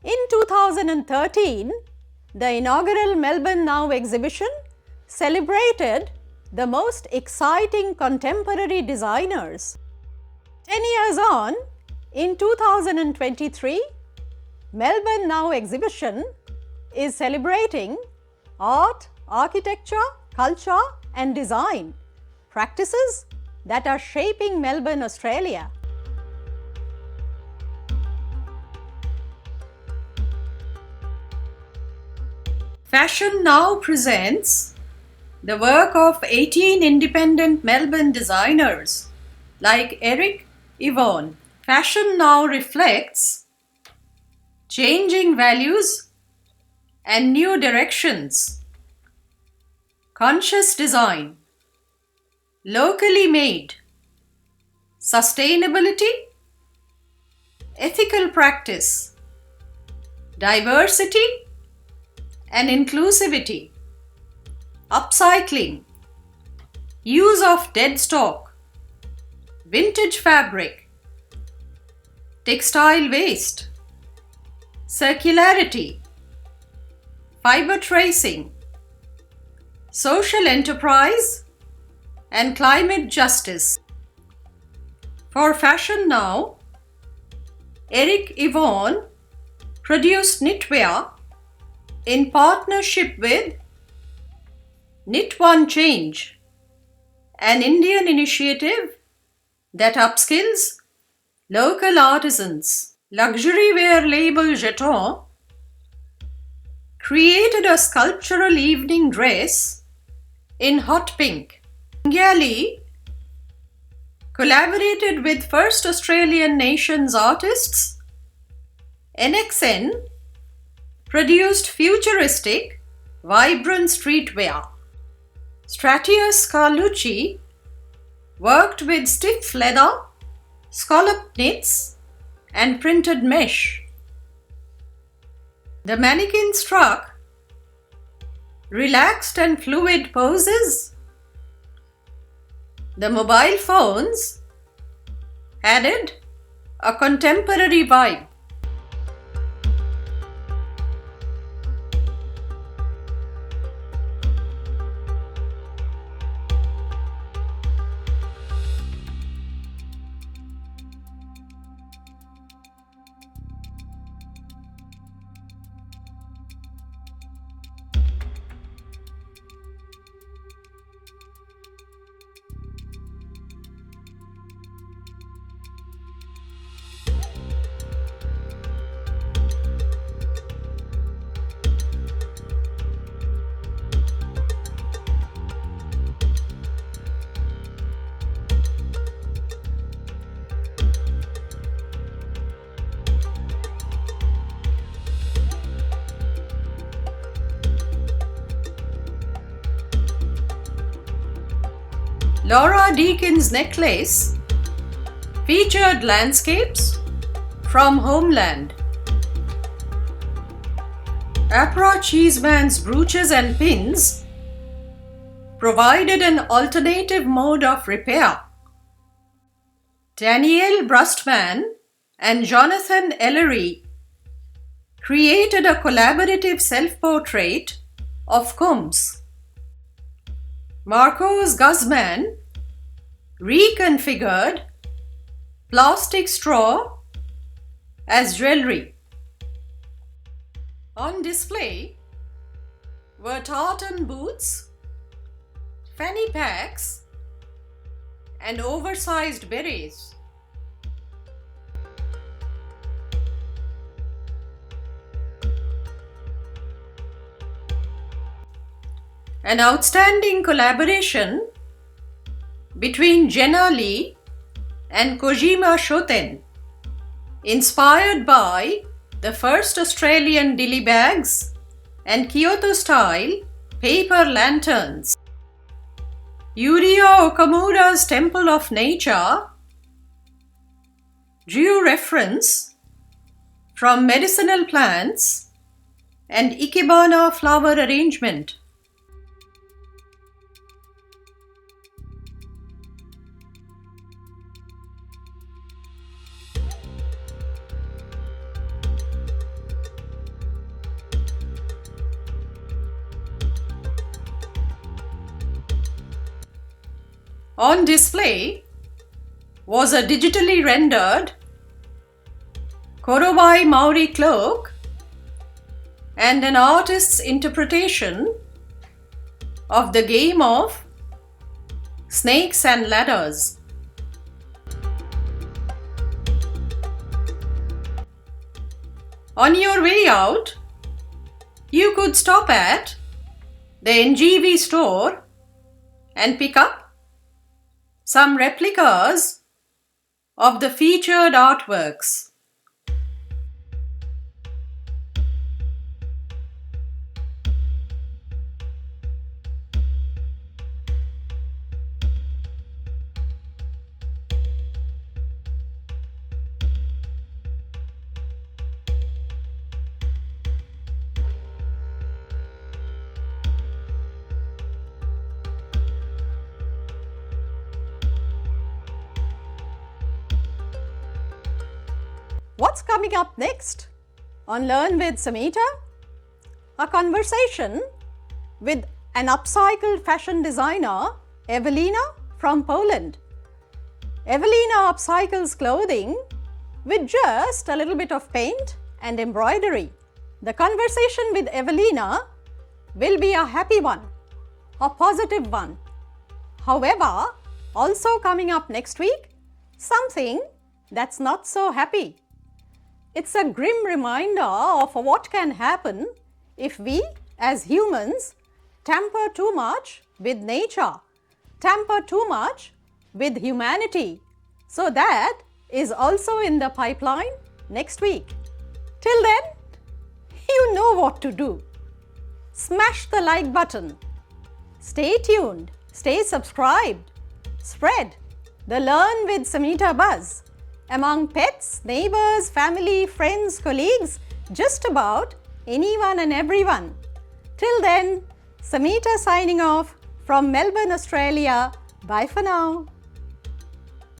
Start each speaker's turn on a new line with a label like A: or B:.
A: In 2013, the inaugural Melbourne Now exhibition celebrated the most exciting contemporary designers. 10 years on, in 2023, Melbourne Now exhibition is celebrating art, architecture, culture and design, practices that are shaping Melbourne, Australia. Fashion Now presents the work of 18 independent Melbourne designers like 𝗟𝗍𝗍𝗿𝗪𝗍𝗍. Fashion Now reflects changing values and new directions. Conscious design, locally made, sustainability, ethical practice, diversity and inclusivity, upcycling, use of dead stock, vintage fabric, textile waste, circularity, fiber tracing, social enterprise and climate justice. For Fashion Now, 𝗟𝗍𝗍𝗿𝗪𝗍𝗍 produced knitwear in partnership with Knit One Change, an Indian initiative that upskills local artisans. Luxury wear label 𝗔𝗕𝗢𝗏 created a sculptural evening dress in hot pink. Jewellery collaborated with First Australian Nations artists. NXN produced futuristic, vibrant streetwear. Stratius Carlucci worked with stiff leather, scalloped knits and printed mesh. The mannequin struck relaxed and fluid poses. The mobile phones added a contemporary vibe. Laura Deakin's necklace featured landscapes from homeland. 𝗝𝗎𝗓 Cheeseman's brooches and pins provided an alternative mode of repair. Danielle Brustman and Jonathan Ellery created a collaborative self-portrait of Combs. Marcos Guzman reconfigured plastic straw as jewellery. On display were tartan boots, fanny packs and oversized berets. An outstanding collaboration between Jenna Lee and Kojima Shoten, inspired by the first Australian dilly bags and Kyoto style paper lanterns. Yuria Okamura's Temple of Nature drew reference from medicinal plants and ikebana flower arrangement. On display was a digitally rendered Korowai Maori cloak and an artist's interpretation of the game of snakes and ladders. On your way out, you could stop at the NGV store and pick up some replicas of the featured artworks. What's coming up next on Learn with Samita? A conversation with an upcycled fashion designer, Ewelina from Poland. Ewelina upcycles clothing with just a little bit of paint and embroidery. The conversation with Ewelina will be a happy one, a positive one. However, also coming up next week, something that's not so happy. It's a grim reminder of what can happen if we, as humans, tamper too much with nature, tamper too much with humanity. So that is also in the pipeline next week. Till then, you know what to do. Smash the like button. Stay tuned, stay subscribed. Spread the Learn with Samita buzz among pets, neighbors, family, friends, colleagues, just about anyone and everyone. Till then, Samita signing off from Melbourne, Australia. Bye for now.